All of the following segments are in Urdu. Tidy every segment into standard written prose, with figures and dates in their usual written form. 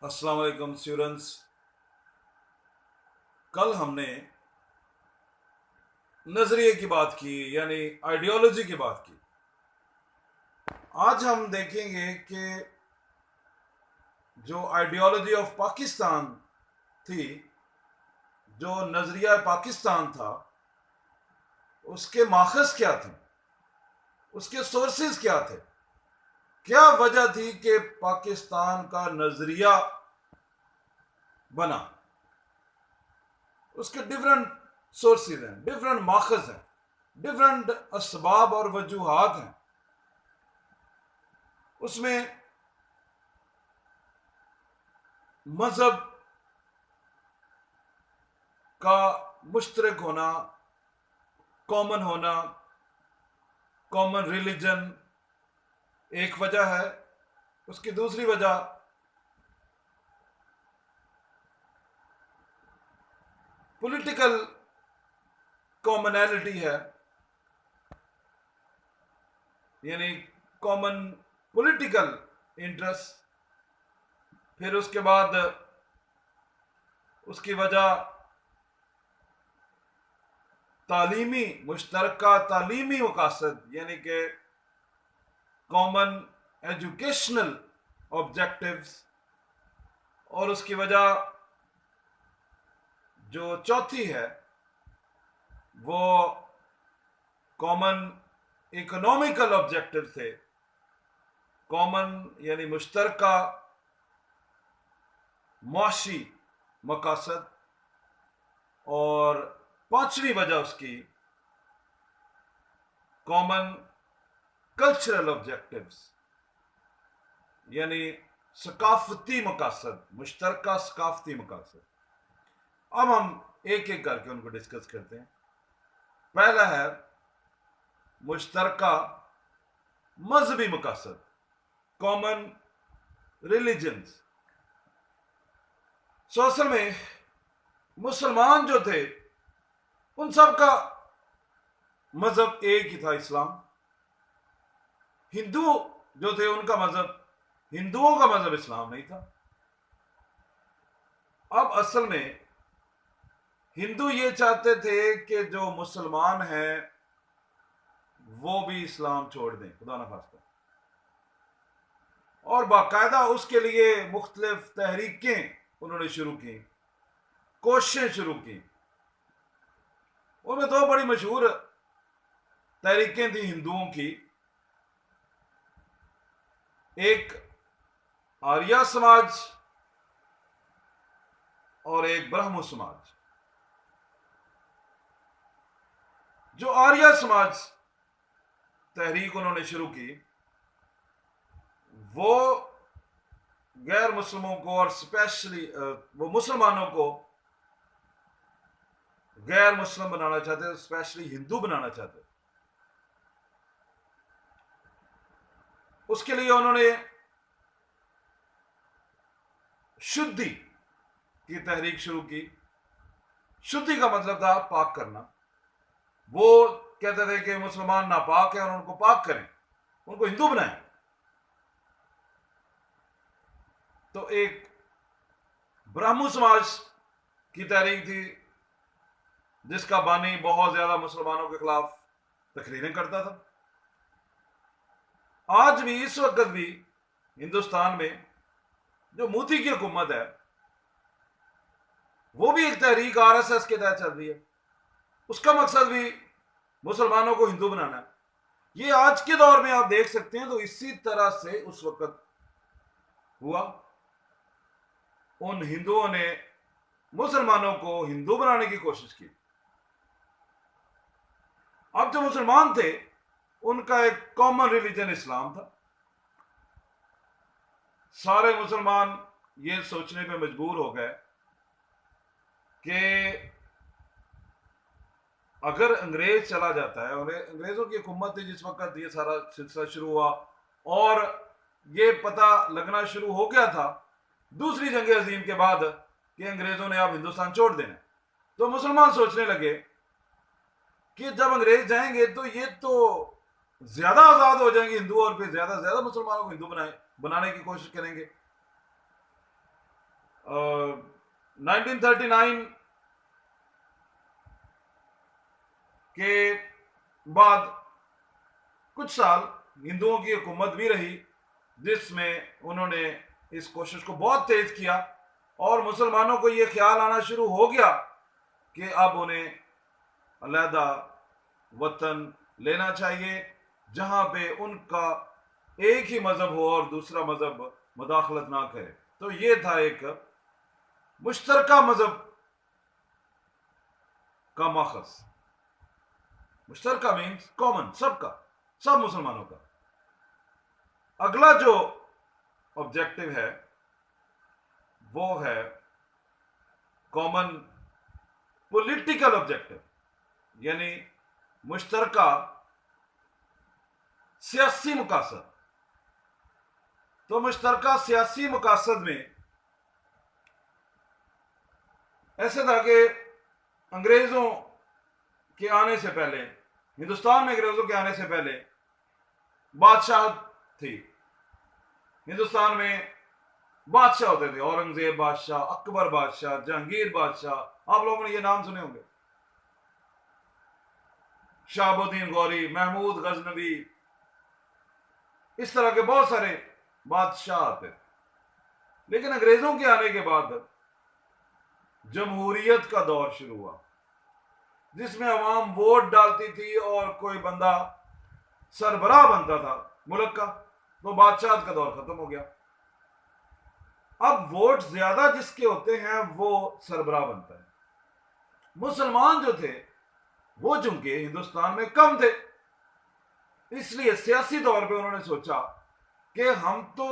السلام علیکم اسٹوڈنٹس. کل ہم نے نظریے کی بات کی، یعنی آئیڈیالوجی کی بات کی. آج ہم دیکھیں گے کہ جو آئیڈیالوجی آف پاکستان تھی، جو نظریہ پاکستان تھا، اس کے ماخذ کیا تھے، اس کے سورسز کیا تھے، کیا وجہ تھی کہ پاکستان کا نظریہ بنا. اس کے ڈفرینٹ سورسز ہیں، ڈفرینٹ ماخذ ہیں، ڈفرینٹ اسباب اور وجوہات ہیں. اس میں مذہب کا مشترک ہونا، کامن ہونا، کامن ریلیجن ایک وجہ ہے. اس کی دوسری وجہ پولیٹیکل کامنالٹی ہے، یعنی کامن پولیٹیکل انٹرسٹ. پھر اس کے بعد اس کی وجہ تعلیمی، مشترکہ تعلیمی مقاصد، یعنی کہ کامن ایجوکیشنل آبجیکٹیوز. اور اس کی وجہ جو چوتھی ہے وہ کامن اکنامیکل آبجیکٹیو تھے، کامن یعنی مشترکہ معاشی مقاصد. اور پانچویں وجہ اس کی کامن کلچرل آبجیکٹیوز، یعنی ثقافتی مقاصد، مشترکہ ثقافتی مقاصد. اب ہم ایک ایک کر کے ان کو ڈسکس کرتے ہیں. پہلا ہے مشترکہ مذہبی مقاصد، کامن ریلیجنز. اصل میں مسلمان جو تھے ان سب کا مذہب ایک ہی تھا، اسلام. ہندو جو تھے ان کا مذہب، ہندوؤں کا مذہب اسلام نہیں تھا. اب اصل میں ہندو یہ چاہتے تھے کہ جو مسلمان ہیں وہ بھی اسلام چھوڑ دیں، خدا نخواستہ. اور باقاعدہ اس کے لیے مختلف تحریکیں انہوں نے شروع کی، کوششیں شروع کی. ان میں دو بڑی مشہور تحریکیں تھیں ہندوؤں کی. ایک آریہ سماج اور ایک برہمو سماج. جو آریہ سماج تحریک انہوں نے شروع کی وہ غیر مسلموں کو، اور اسپیشلی وہ مسلمانوں کو غیر مسلم بنانا چاہتے، اسپیشلی ہندو بنانا چاہتے. اس کے لیے انہوں نے شدھی کی تحریک شروع کی. شدھی کا مطلب تھا پاک کرنا. وہ کہتے تھے کہ مسلمان ناپاک ہیں اور ان کو پاک کریں، ان کو ہندو بنائیں. تو ایک برہمو سماج کی تحریک تھی جس کا بانی بہت زیادہ مسلمانوں کے خلاف تقریریں کرتا تھا. آج بھی، اس وقت بھی ہندوستان میں جو مودی کی حکومت ہے وہ بھی ایک تحریک آر ایس ایس کے تحت چل رہی ہے. اس کا مقصد بھی مسلمانوں کو ہندو بنانا ہے. یہ آج کے دور میں آپ دیکھ سکتے ہیں. تو اسی طرح سے اس وقت ہوا. ان ہندوؤں نے مسلمانوں کو ہندو بنانے کی کوشش کی. اب جو مسلمان تھے ان کا ایک کامن ریلیجن اسلام تھا. سارے مسلمان یہ سوچنے پہ مجبور ہو گئے کہ اگر انگریز چلا جاتا ہے، اور انگریزوں کی حکومت تھی جس وقت یہ سارا سلسلہ شروع ہوا، اور یہ پتہ لگنا شروع ہو گیا تھا دوسری جنگ عظیم کے بعد کہ انگریزوں نے اب ہندوستان چھوڑ دینا. تو مسلمان سوچنے لگے کہ جب انگریز جائیں گے تو یہ تو زیادہ آزاد ہو جائیں گے ہندو، اور پھر زیادہ سے زیادہ مسلمانوں کو ہندو بنانے کی کوشش کریں گے. 1939 کے بعد کچھ سال ہندوؤں کی حکومت بھی رہی، جس میں انہوں نے اس کوشش کو بہت تیز کیا، اور مسلمانوں کو یہ خیال آنا شروع ہو گیا کہ اب انہیں علیحدہ وطن لینا چاہیے جہاں پہ ان کا ایک ہی مذہب ہو اور دوسرا مذہب مداخلت نہ کرے۔ تو یہ تھا ایک مشترکہ مذہب کا ماخذ۔ مشترکہ مینس کامن، سب کا، سب مسلمانوں کا۔ اگلا جو آبجیکٹو ہے وہ ہے کامن پولیٹیکل آبجیکٹو، یعنی مشترکہ سیاسی مقاصد۔ تو مشترکہ سیاسی مقاصد میں ایسا تھا کہ انگریزوں کے آنے سے پہلے، ہندوستان میں انگریزوں کے آنے سے پہلے بادشاہت تھی۔ ہندوستان میں بادشاہ ہوتے تھے، اورنگزیب بادشاہ، اکبر بادشاہ، جہانگیر بادشاہ، آپ لوگوں نے یہ نام سنے ہوں گے، شہاب الدین غوری، محمود غزنوی، اس طرح کے بہت سارے بادشاہ آتے تھے۔ لیکن انگریزوں کے آنے کے بعد جمہوریت کا دور شروع ہوا، جس میں عوام ووٹ ڈالتی تھی اور کوئی بندہ سربراہ بنتا تھا ملک کا، تو بادشاہت کا دور ختم ہو گیا۔ اب ووٹ زیادہ جس کے ہوتے ہیں وہ سربراہ بنتا ہے۔ مسلمان جو تھے وہ چونکہ ہندوستان میں کم تھے، اس لیے سیاسی طور پہ انہوں نے سوچا کہ ہم تو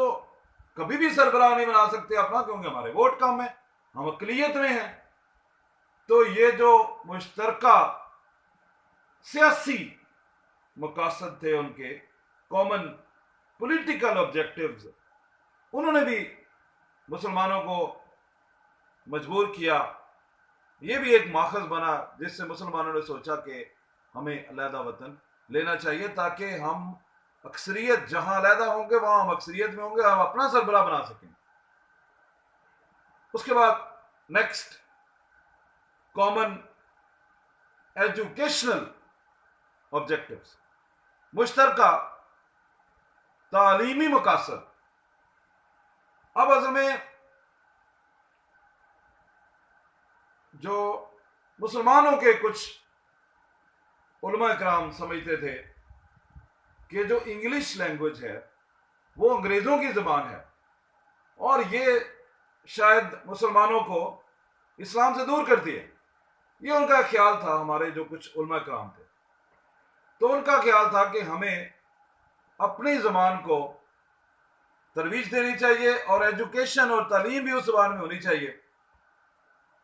کبھی بھی سربراہ نہیں بنا سکتے اپنا، کیونکہ ہمارے ووٹ کم ہیں، ہم اقلیت میں ہیں۔ تو یہ جو مشترکہ سیاسی مقاصد تھے ان کے، کامن پولیٹیکل آبجیکٹیوز، انہوں نے بھی مسلمانوں کو مجبور کیا۔ یہ بھی ایک ماخذ بنا جس سے مسلمانوں نے سوچا کہ ہمیں علیحدہ وطن لینا چاہیے، تاکہ ہم اکثریت جہاں علیحدہ ہوں گے وہاں ہم اکثریت میں ہوں گے، ہم اپنا سربراہ بنا سکیں۔ اس کے بعد نیکسٹ کامن ایجوکیشنل آبجیکٹیوز، مشترکہ تعلیمی مقاصد۔ اب اصل میں جو مسلمانوں کے کچھ علماء اکرام سمجھتے تھے کہ جو انگلش لینگویج ہے وہ انگریزوں کی زبان ہے، اور یہ شاید مسلمانوں کو اسلام سے دور کرتی ہے، یہ ان کا خیال تھا۔ ہمارے جو کچھ علماء اکرام تھے تو ان کا خیال تھا کہ ہمیں اپنی زبان کو ترویج دینی چاہیے اور ایجوکیشن اور تعلیم بھی اس زبان میں ہونی چاہیے۔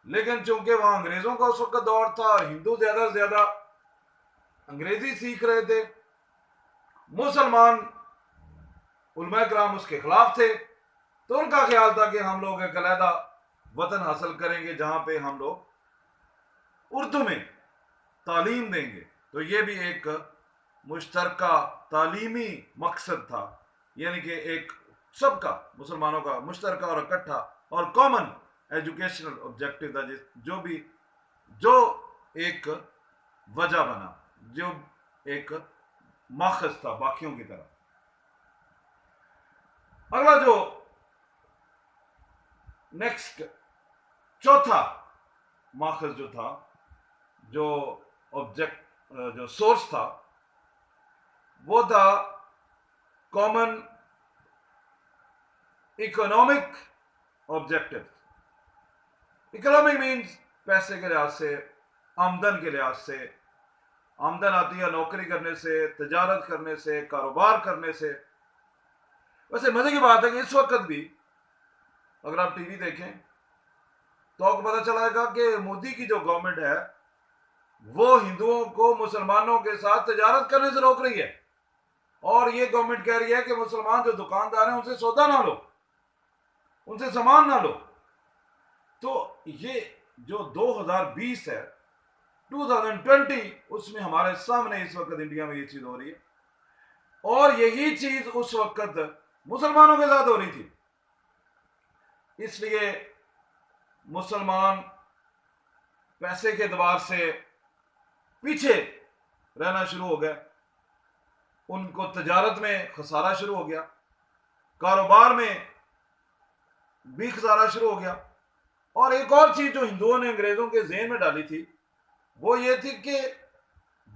لیکن چونکہ وہاں انگریزوں کا اس وقت دور تھا اور ہندو زیادہ سے زیادہ انگریزی سیکھ رہے تھے، مسلمان علماء کرام اس کے خلاف تھے، تو ان کا خیال تھا کہ ہم لوگ ایک علیحدہ وطن حاصل کریں گے جہاں پہ ہم لوگ اردو میں تعلیم دیں گے۔ تو یہ بھی ایک مشترکہ تعلیمی مقصد تھا، یعنی کہ ایک سب کا، مسلمانوں کا مشترکہ اور اکٹھا اور کامن ایجوکیشنل آبجیکٹو تھا، جو ایک وجہ بنا، جو ایک ماخذ تھا باقیوں کی طرح۔ اگلا جو نیکسٹ چوتھا ماخذ جو تھا، جو آبجیکٹ جو سورس تھا، وہ تھا common economic objective. Economic means پیسے کے لحاظ سے، آمدن کے لحاظ سے، آمدن آتی ہے نوکری کرنے سے، تجارت کرنے سے، کاروبار کرنے سے۔ ویسے مزے کی بات ہے کہ اس وقت بھی اگر آپ ٹی وی دیکھیں تو آپ کو پتہ چلائے گا کہ مودی کی جو گورنمنٹ ہے وہ ہندوؤں کو مسلمانوں کے ساتھ تجارت کرنے سے روک رہی ہے، اور یہ گورنمنٹ کہہ رہی ہے کہ مسلمان جو دکاندار ہیں ان سے سودا نہ لو، ان سے سامان نہ لو۔ تو یہ جو 2020 ہے، 2020، اس میں ہمارے سامنے اس وقت انڈیا میں یہ چیز ہو رہی ہے، اور یہی چیز اس وقت مسلمانوں کے ساتھ ہو رہی تھی۔ اس لیے مسلمان پیسے کے اعتبار سے پیچھے رہنا شروع ہو گئے، ان کو تجارت میں خسارہ شروع ہو گیا، کاروبار میں بھی خسارہ شروع ہو گیا۔ اور ایک اور چیز جو ہندوؤں نے انگریزوں کے ذہن میں ڈالی تھی وہ یہ تھی کہ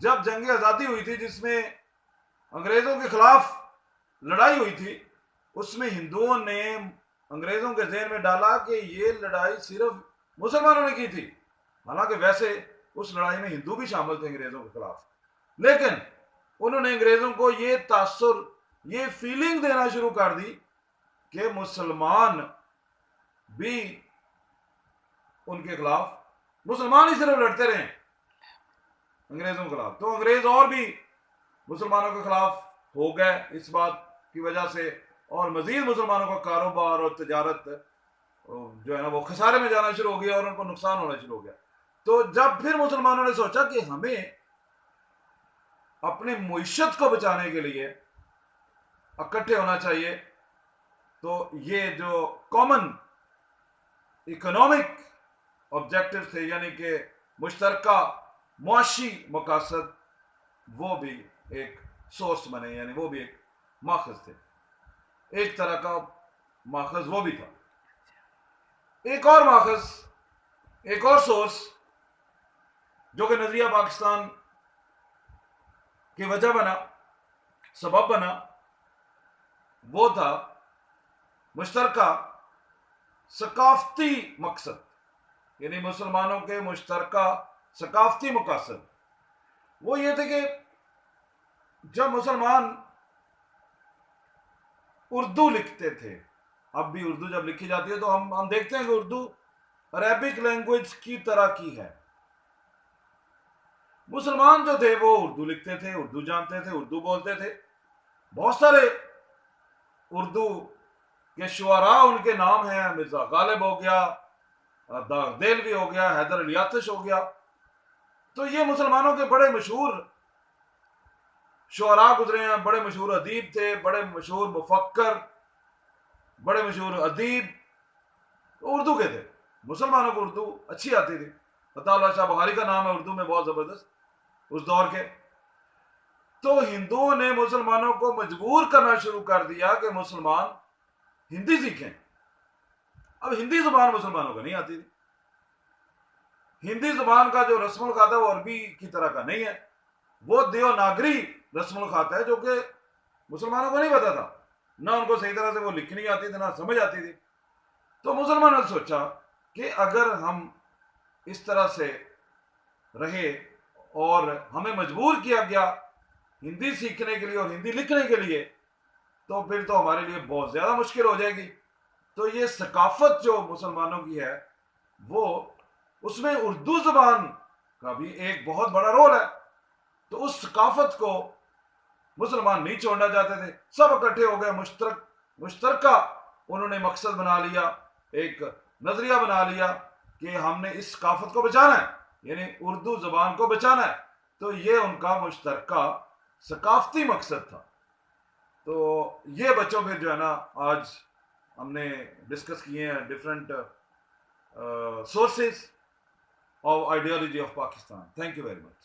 جب جنگ آزادی ہوئی تھی جس میں انگریزوں کے خلاف لڑائی ہوئی تھی، اس میں ہندوؤں نے انگریزوں کے ذہن میں ڈالا کہ یہ لڑائی صرف مسلمانوں نے کی تھی، حالانکہ ویسے اس لڑائی میں ہندو بھی شامل تھے انگریزوں کے خلاف، لیکن انہوں نے انگریزوں کو یہ تاثر، یہ فیلنگ دینا شروع کر دی کہ مسلمان بھی ان کے خلاف، مسلمان ہی صرف لڑتے رہے انگریزوں کے خلاف، تو انگریز اور بھی مسلمانوں کے خلاف ہو گئے اس بات کی وجہ سے، اور مزید مسلمانوں کا کاروبار اور تجارت جو ہے نا وہ خسارے میں جانا شروع ہو گیا اور ان کو نقصان ہونا شروع ہو گیا۔ تو جب پھر مسلمانوں نے سوچا کہ ہمیں اپنی معیشت کو بچانے کے لیے اکٹھے ہونا چاہیے، تو یہ جو کامن اکنامک آبجیکٹو تھے، یعنی کہ مشترکہ معاشی مقاصد، وہ بھی ایک سورس بنے، یعنی وہ بھی ایک ماخذ تھے، ایک طرح کا ماخذ وہ بھی تھا۔ ایک اور ماخذ، ایک اور سورس جو کہ نظریہ پاکستان کی وجہ بنا، سبب بنا، وہ تھا مشترکہ ثقافتی مقصد، یعنی مسلمانوں کے مشترکہ ثقافتی مقاصد۔ وہ یہ تھے کہ جب مسلمان اردو لکھتے تھے، اب بھی اردو جب لکھی جاتی ہے تو ہم دیکھتے ہیں کہ اردو عربک لینگویج کی طرح کی ہے۔ مسلمان جو تھے وہ اردو لکھتے تھے، اردو جانتے تھے، اردو بولتے تھے، بہت سارے اردو کے شعراء ان کے نام ہیں، مرزا غالب ہو گیا، داغ دہلوی ہو گیا، حیدر علی آتش ہو گیا، تو یہ مسلمانوں کے بڑے مشہور شعراء گزرے ہیں، بڑے مشہور ادیب تھے، بڑے مشہور مفکر، بڑے مشہور ادیب اردو کے تھے۔ مسلمانوں کو اردو اچھی آتی تھی، عطا اللہ شاہ بخاری کا نام ہے اردو میں بہت زبردست اس دور کے۔ تو ہندوؤں نے مسلمانوں کو مجبور کرنا شروع کر دیا کہ مسلمان ہندی سیکھیں۔ اب ہندی زبان مسلمانوں کو نہیں آتی تھی، ہندی زبان کا جو رسم الخط ہے وہ عربی کی طرح کا نہیں ہے، وہ دیوناگری رسم الخط ہے جو کہ مسلمانوں کو نہیں پتا تھا، نہ ان کو صحیح طرح سے وہ لکھنی آتی تھی، نہ سمجھ آتی تھی۔ تو مسلمانوں نے سوچا کہ اگر ہم اس طرح سے رہے اور ہمیں مجبور کیا گیا ہندی سیکھنے کے لیے اور ہندی لکھنے کے لیے، تو پھر تو ہمارے لیے بہت زیادہ مشکل ہو جائے گی۔ تو یہ ثقافت جو مسلمانوں کی ہے، وہ اس میں اردو زبان کا بھی ایک بہت بڑا رول ہے، تو اس ثقافت کو مسلمان نہیں چھوڑنا چاہتے تھے، سب اکٹھے ہو گئے، مشترکہ انہوں نے مقصد بنا لیا، ایک نظریہ بنا لیا کہ ہم نے اس ثقافت کو بچانا ہے، یعنی اردو زبان کو بچانا ہے، تو یہ ان کا مشترکہ ثقافتی مقصد تھا۔ تو یہ بچوں پھر جو ہے نا آج ہم نے ڈسکس کیے ہیں different sources of ideology of Pakistan. Thank you very much.